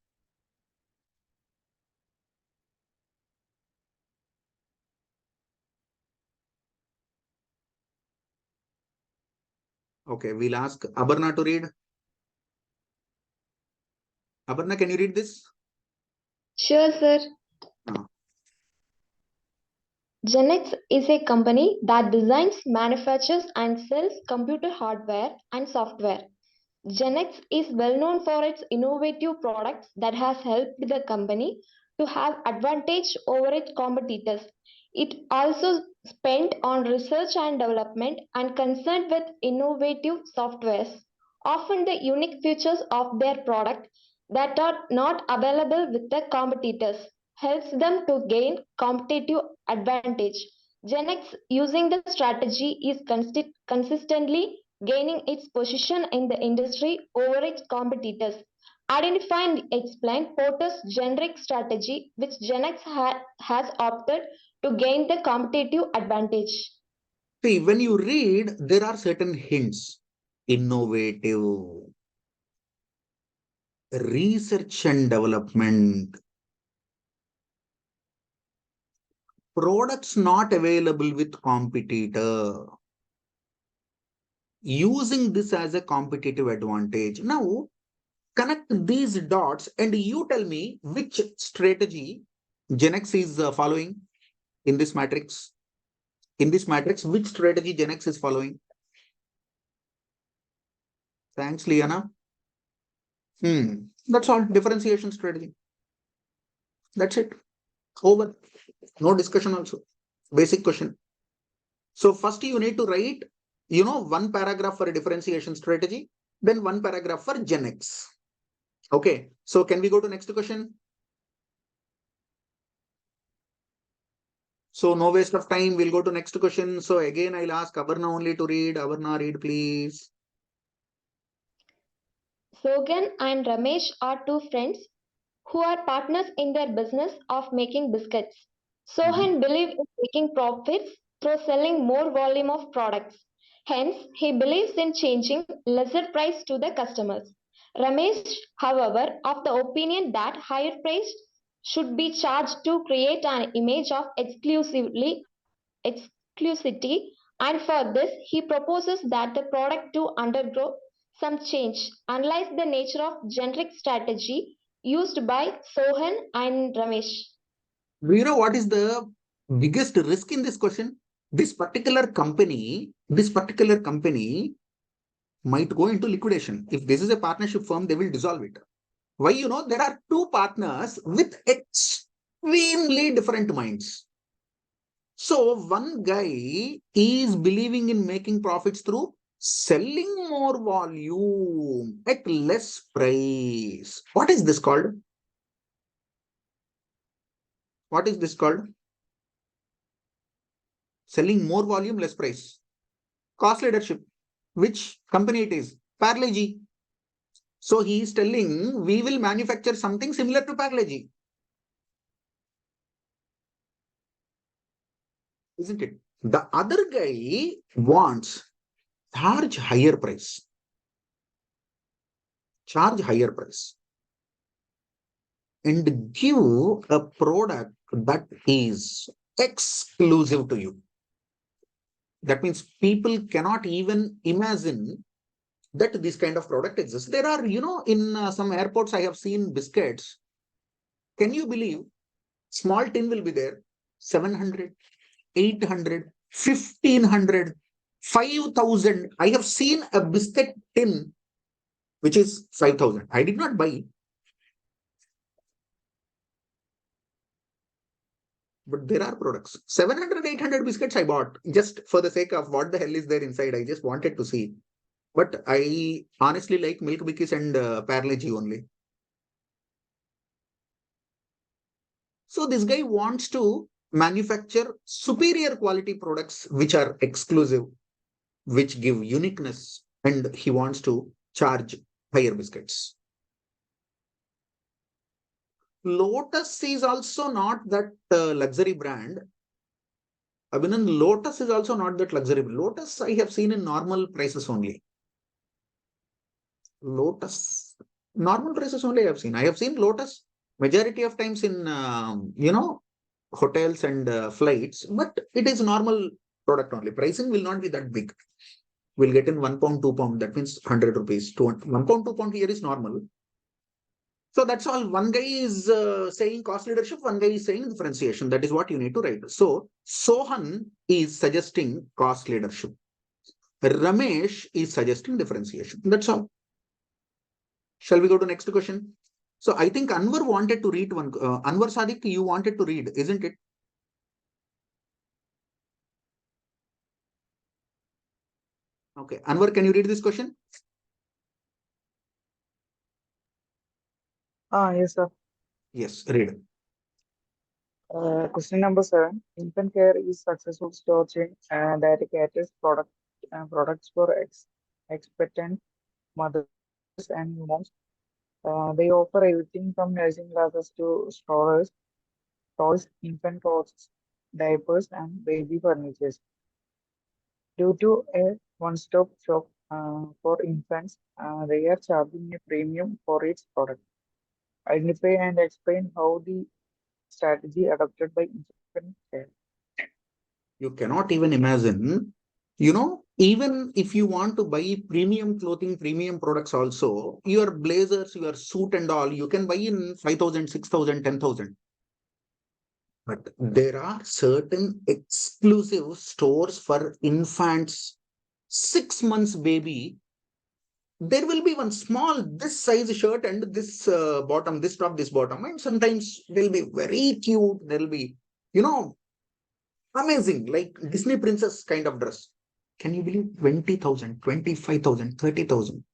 Okay, we'll ask Abarna to read. Abarna, can you read this? Sure, sir. Ah. Genex is a company that designs, manufactures, and sells computer hardware and software. Genex is well known for its innovative products that has helped the company to have advantage over its competitors. It also spent on research and development and concerned with innovative softwares, often the unique features of their product that are not available with the competitors, helps them to gain competitive advantage. Genex using the strategy is consistently gaining its position in the industry over its competitors. Identify and explain Porter's generic strategy, which Genex has opted to gain the competitive advantage. See, when you read, there are certain hints. Innovative, research and development, products not available with competitor, using this as a competitive advantage. Now, connect these dots and you tell me which strategy Genex is following in this matrix. In this matrix, which strategy Genex is following? Thanks, Liana. That's all. Differentiation strategy. That's it. Over. No discussion also. Basic question. So first you need to write, one paragraph for a differentiation strategy, then one paragraph for Genex. Okay. So can we go to next question? So no waste of time. We'll go to next question. So again, I'll ask Abarna only to read. Abarna, read, please. Sogan and Ramesh are two friends who are partners in their business of making biscuits. Sohan believes in making profits through selling more volume of products. Hence, he believes in changing lesser price to the customers. Ramesh, however, of the opinion that higher price should be charged to create an image of exclusivity, and for this he proposes that the product to undergo some change, analyze the nature of generic strategy used by Sohan and Ramesh. Do you know what is the biggest risk in this question? This particular company might go into liquidation. If this is a partnership firm, they will dissolve it. Why? There are two partners with extremely different minds. So one guy is believing in making profits through selling more volume at less price. What is this called? What is this called? Selling more volume, less price. Cost leadership. Which company it is? Parle-G. So he is telling we will manufacture something similar to Parle-G. Isn't it? The other guy wants charge higher price. Charge higher price. And give a product that is exclusive to you. That means people cannot even imagine that this kind of product exists. There are, in some airports, I have seen biscuits. Can you believe? Small tin will be there, 700, 800, 1500, 5000. I have seen a biscuit tin which is 5,000. I did not buy. But there are products. 700, 800 biscuits I bought just for the sake of what the hell is there inside. I just wanted to see. But I honestly like Milk Bikis and Parle-G only. So this guy wants to manufacture superior quality products which are exclusive, which give uniqueness, and he wants to charge higher biscuits. Lotus is also not that luxury brand. Abhinan, Lotus is also not that luxury. Lotus I have seen in normal prices only. Lotus, normal prices only I have seen. I have seen Lotus majority of times in, hotels and flights, but it is normal product only. Pricing will not be that big. We'll get in 1 pound, 2 pound. That means 100 rupees. 1 pound, 2 pound here is normal. So that's all. One guy is saying cost leadership, one guy is saying differentiation. That is what you need to write. So Sohan is suggesting cost leadership. Ramesh is suggesting differentiation. That's all. Shall we go to next question? So I think Anwar wanted to read one. Anwar Sadiq, you wanted to read, isn't it? Okay. Anwar, can you read this question? Yes, sir. Yes, read. Question number 7. Infant care is successful store chain that caters products for expectant mothers and moms. They offer everything from nursing classes to strollers, toys, infant clothes, diapers, and baby furniture. Due to a one-stop shop for infants, they are charging a premium for its product. Identify and explain how the strategy adopted by infant care. You cannot even imagine, even if you want to buy premium clothing, premium products also, your blazers, your suit and all, you can buy in 5,000, 6,000, 10,000. But there are certain exclusive stores for infants, 6 months baby. There will be one small, this size shirt and this bottom, this top, this bottom. And sometimes they'll be very cute. There'll be, amazing, like Disney princess kind of dress. Can you believe 20,000, 25,000, 30,000?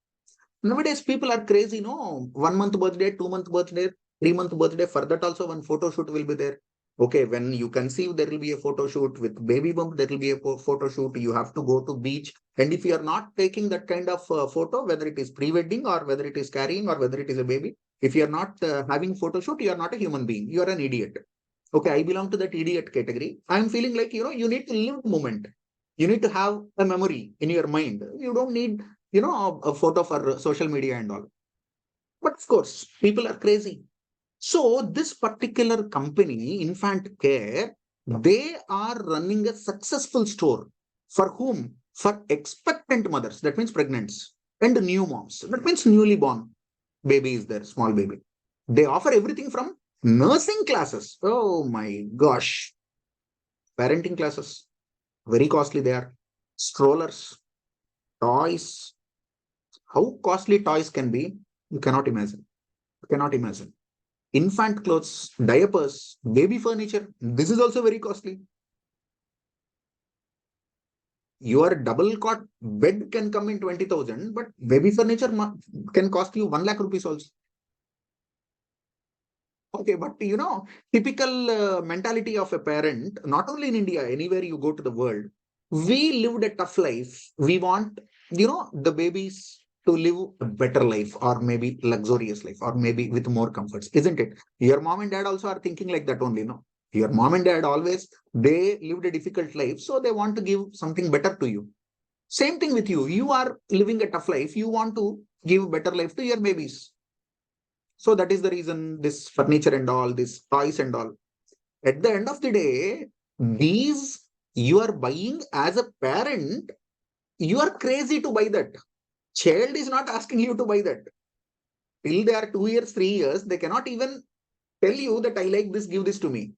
Nowadays, people are crazy, no? 1 month birthday, 2 month birthday, 3 month birthday. For that also, one photo shoot will be there. Okay, when you conceive, there will be a photo shoot. With baby bump, there will be a photo shoot. You have to go to beach. And if you are not taking that kind of photo, whether it is pre-wedding or whether it is carrying or whether it is a baby, if you are not having photo shoot, you are not a human being. You are an idiot. Okay, I belong to that idiot category. I'm feeling like, you need to live the moment. You need to have a memory in your mind. You don't need, a photo for social media and all. But of course, people are crazy. So this particular company, Infant Care, they are running a successful store. For whom? For expectant mothers. That means pregnants and new moms. That means newly born baby is there, small baby. They offer everything from nursing classes. Oh my gosh. Parenting classes. Very costly they are. Strollers, toys. How costly toys can be, you cannot imagine. You cannot imagine. Infant clothes, diapers, baby furniture. This is also very costly. Your double cot bed can come in 20,000, but baby furniture can cost you 1 lakh rupees also. Okay, but typical mentality of a parent, not only in India, anywhere you go to the world, we lived a tough life. We want, the babies to live a better life or maybe luxurious life or maybe with more comforts, isn't it? Your mom and dad also are thinking like that only, no? Your mom and dad always, they lived a difficult life, so they want to give something better to you. Same thing with you. You are living a tough life. You want to give better life to your babies. So that is the reason this furniture and all, this toys and all. At the end of the day, these you are buying as a parent, you are crazy to buy that. Child is not asking you to buy that. Till they are 2 years, 3 years, they cannot even tell you that I like this, give this to me.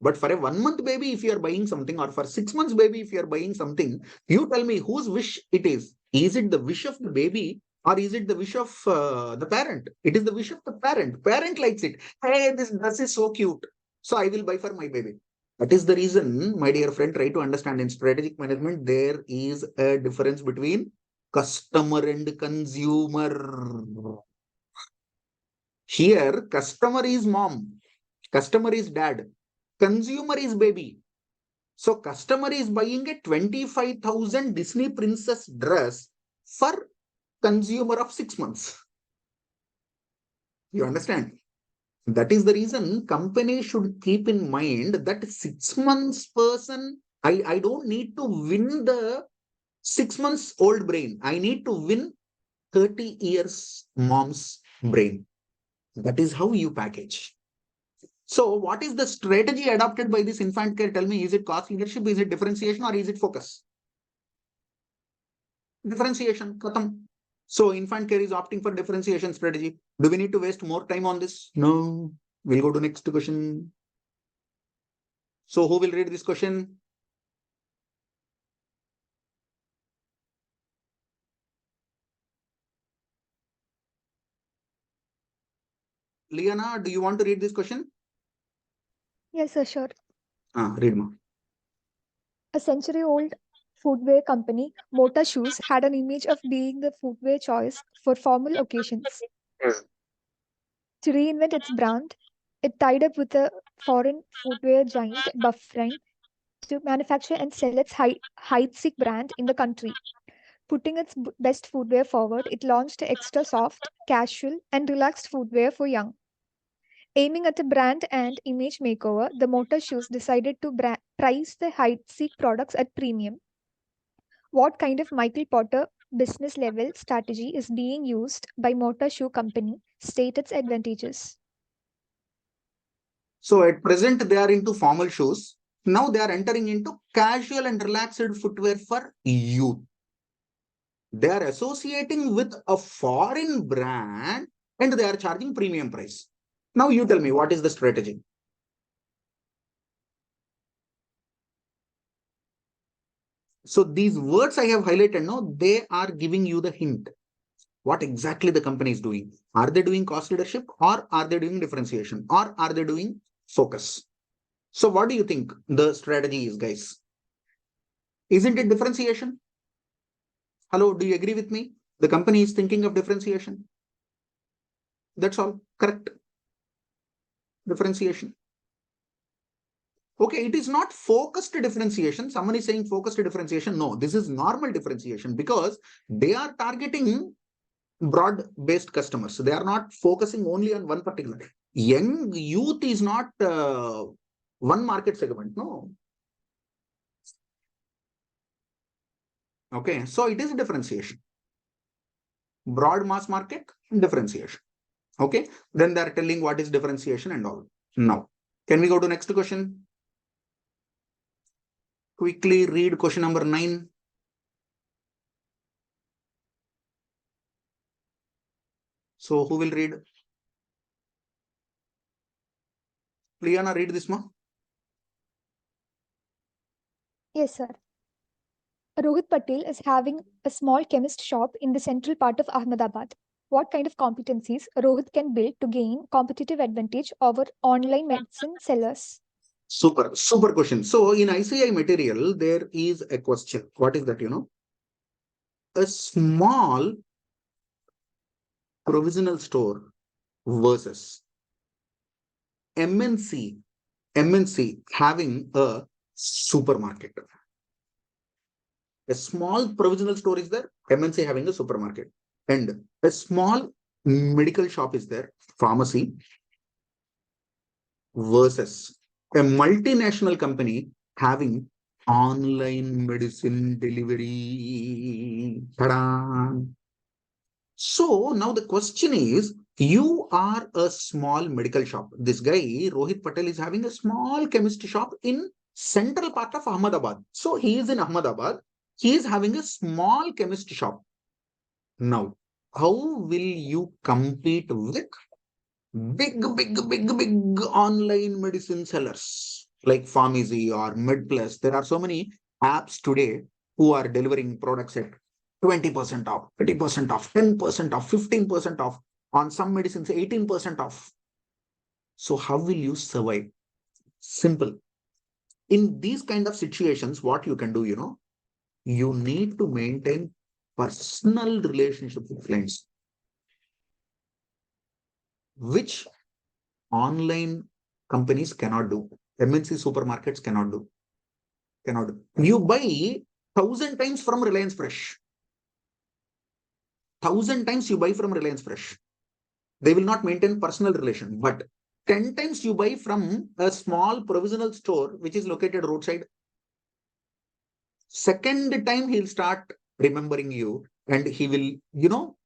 But for a 1 month baby, if you are buying something, or for 6 months baby, if you are buying something, you tell me whose wish it is. Is it the wish of the baby, or is it the wish of the parent? It is the wish of the parent. Parent likes it. Hey, this dress is so cute, so I will buy for my baby. That is the reason, my dear friend, try to understand in strategic management, there is a difference between customer and consumer. Here, customer is mom, customer is dad, consumer is baby. So customer is buying a 25,000 Disney princess dress for consumer of 6 months. You understand? That is the reason company should keep in mind that 6 months person, I don't need to win the 6 months old brain. I need to win 30 years mom's brain. That is how you package. So what is the strategy adopted by this infant care? Tell me, is it cost leadership, is it differentiation, or is it focus? Differentiation. Khatam. So infant care is opting for differentiation strategy. Do we need to waste more time on this? No. We'll go to next question. So who will read this question? Liana, do you want to read this question? Yes, sir, sure. Read ma. A century-old footwear company, Mota Shoes, had an image of being the footwear choice for formal occasions. To reinvent its brand, it tied up with a foreign footwear giant, Buffrain, to manufacture and sell its high-seek brand in the country. Putting its best footwear forward, it launched extra soft, casual, and relaxed footwear for young. Aiming at a brand and image makeover, the Motor Shoes decided to price the high-seek products at premium. What kind of Michael Potter business level strategy is being used by Motor Shoe Company? State its advantages. So at present, they are into formal shoes. Now they are entering into casual and relaxed footwear for youth. They are associating with a foreign brand and they are charging premium price. Now you tell me, what is the strategy? So these words I have highlighted now, they are giving you the hint. What exactly the company is doing? Are they doing cost leadership, or are they doing differentiation, or are they doing focus? So what do you think the strategy is, guys? Isn't it differentiation? Hello, do you agree with me? The company is thinking of differentiation. That's all. Correct. Differentiation. Okay, it is not focused differentiation. Someone is saying focused differentiation. No, this is normal differentiation because they are targeting broad-based customers. So they are not focusing only on one particular. Young youth is not one market segment. No. Okay, so it is a differentiation. Broad mass market, differentiation. Okay, then they are telling what is differentiation and all. Now, can we go to next question? Quickly read question number 9. So who will read? Liana, read this one. Yes, sir. Rohit Patel is having a small chemist shop in the central part of Ahmedabad. What kind of competencies Rohit can build to gain competitive advantage over online medicine sellers? Super, super question. So in ICI material, there is a question. What is that, you know? A small provisional store versus MNC having a supermarket. A small provisional store is there, MNC having a supermarket. And a small medical shop is there, pharmacy, versus a multinational company having online medicine delivery. Ta-da! So now the question is, you are a small medical shop. This guy, Rohit Patel, is having a small chemist shop in central part of Ahmedabad. So he is in Ahmedabad. He is having a small chemist shop. Now, how will you compete with big online medicine sellers? like Pharmacy or MedPlus. There are so many apps today who are delivering products at 20% off, 30% off, 10% off, 15% off, on some medicines, 18% off. So how will you survive? Simple. In these kind of situations, what you can do, you need to maintain personal relationship with clients, which online companies cannot do. MNC supermarkets cannot do. You buy 1,000 times from Reliance Fresh. 1,000 times you buy from Reliance Fresh. They will not maintain personal relation, but 10 times you buy from a small provisional store which is located roadside. Second time he'll start remembering you, and he will,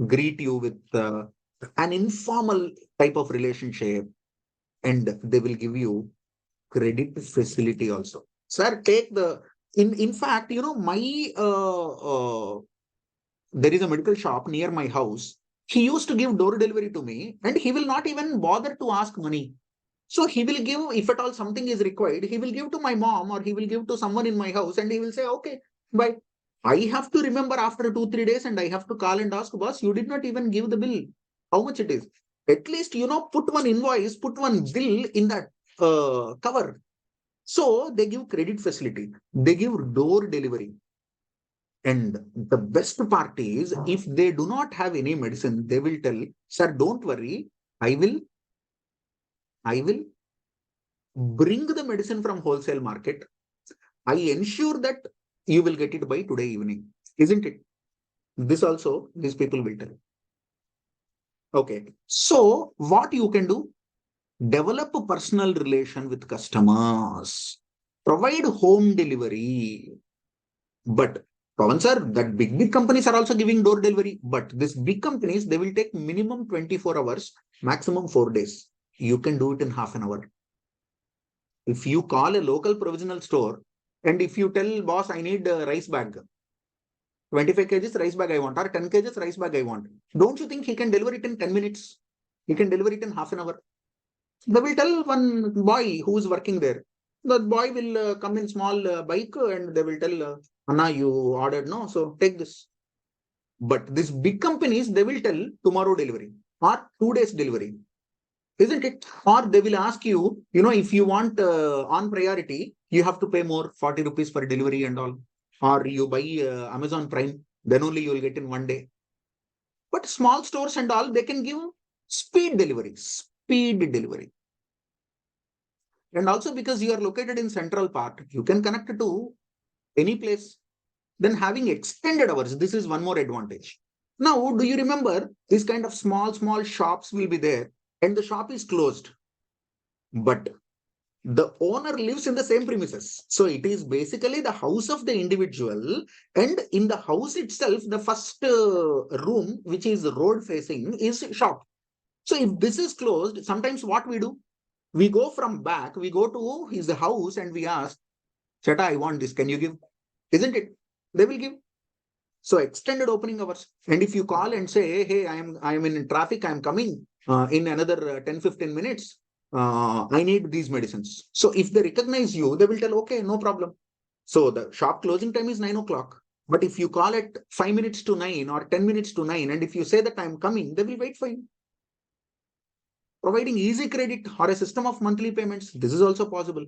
greet you with an informal type of relationship, and they will give you credit facility also. Sir, take the in fact, my there is a medical shop near my house. He used to give door delivery to me, and he will not even bother to ask money. So he will give, if at all something is required, he will give to my mom or he will give to someone in my house, and he will say, okay, bye. I have to remember after 2-3 days, and I have to call and ask, boss, you did not even give the bill. How much it is? At least, put one invoice, put one bill in that cover. So they give credit facility. They give door delivery. And the best part is, if they do not have any medicine, they will tell, sir, don't worry, I will bring the medicine from wholesale market. I ensure that you will get it by today evening. Isn't it? This also, these people will tell. Okay. So what you can do? Develop a personal relation with customers. Provide home delivery. But Pavan sir, that big companies are also giving door delivery. But these big companies, they will take minimum 24 hours, maximum 4 days. You can do it in half an hour. If you call a local provisional store, and if you tell boss, I need a rice bag, 25 kgs rice bag I want, or 10 kgs rice bag I want, don't you think he can deliver it in 10 minutes? He can deliver it in half an hour. They will tell one boy who is working there. The boy will come in small bike, and they will tell, Anna, you ordered, no? So take this. But these big companies, they will tell tomorrow delivery or 2 days delivery. Isn't it? Or they will ask you, if you want on priority, you have to pay more, 40 rupees for delivery and all. Or you buy Amazon Prime, then only you will get in 1 day. But small stores and all, they can give speed delivery. And also, because you are located in Central Park, you can connect to any place. Then having extended hours, this is one more advantage. Now, do you remember this kind of small shops will be there, and the shop is closed, but the owner lives in the same premises. So it is basically the house of the individual, and in the house itself, the first room, which is road facing, is shop. So if this is closed, sometimes what we do? We go from back, we go to his house, and we ask, Chata, I want this, can you give? Isn't it? They will give. So extended opening hours. And if you call and say, hey, I am in traffic, I am coming in another 10-15 minutes, I need these medicines. So if they recognize you, they will tell, okay, no problem. So the shop closing time is 9 o'clock. But if you call at 5 minutes to 9 or 10 minutes to 9, and if you say that I'm coming, they will wait for you. Providing easy credit or a system of monthly payments, this is also possible.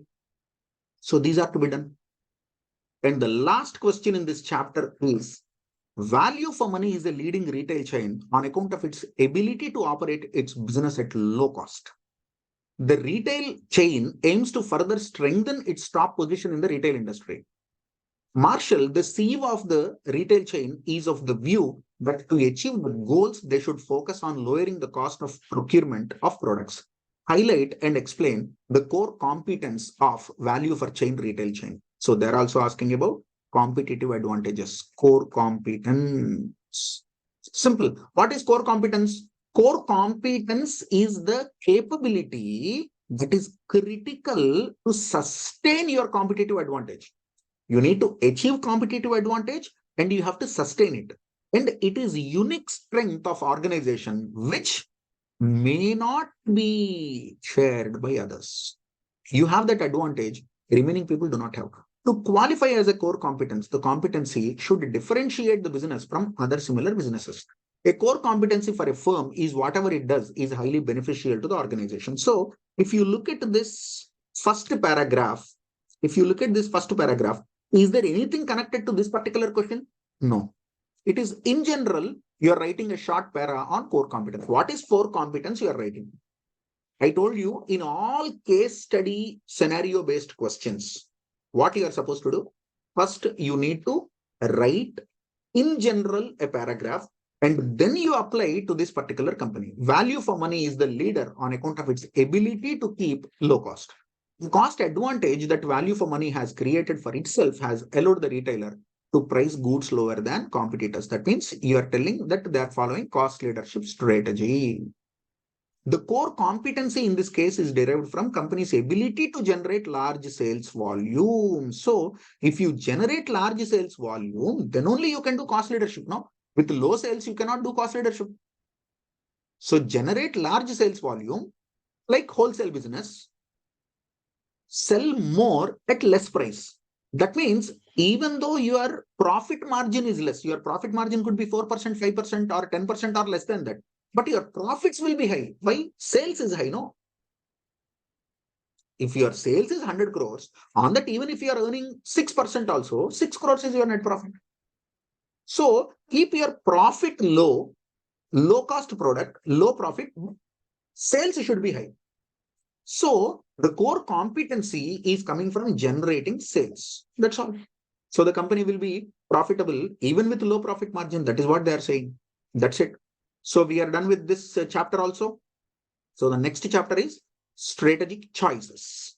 So these are to be done. And the last question in this chapter is, value for money is a leading retail chain on account of its ability to operate its business at low cost. The retail chain aims to further strengthen its top position in the retail industry. Marshall, the CEO of the retail chain, is of the view that to achieve the goals, they should focus on lowering the cost of procurement of products. Highlight and explain the core competence of value for chain retail chain. So they're also asking about competitive advantages, core competence. Simple. What is core competence? Core competence is the capability that is critical to sustain your competitive advantage. You need to achieve competitive advantage, and you have to sustain it. And it is unique strength of organization which may not be shared by others. You have that advantage, remaining people do not have. To qualify as a core competence, the competency should differentiate the business from other similar businesses. A core competency for a firm is whatever it does is highly beneficial to the organization. So if you look at this first paragraph, is there anything connected to this particular question? No. It is in general, you are writing a short para on core competence. What is core competence you are writing? I told you in all case study scenario based questions, what you are supposed to do? First, you need to write in general a paragraph and then you apply to this particular company. Value for money is the leader on account of its ability to keep low cost. The cost advantage that value for money has created for itself has allowed the retailer to price goods lower than competitors. That means you are telling that they are following cost leadership strategy. The core competency in this case is derived from company's ability to generate large sales volume. So if you generate large sales volume, then only you can do cost leadership. No, with low sales, you cannot do cost leadership. So generate large sales volume, like wholesale business, sell more at less price. That means even though your profit margin is less, your profit margin could be 4%, 5% or 10% or less than that. But your profits will be high. Why? Sales is high, no? If your sales is 100 crores, on that even if you are earning 6% also, 6 crores is your net profit. So keep your profit low, low cost product, low profit, sales should be high. So the core competency is coming from generating sales. That's all. So the company will be profitable even with low profit margin. That is what they are saying. That's it. So we are done with this chapter also. So the next chapter is strategic choices.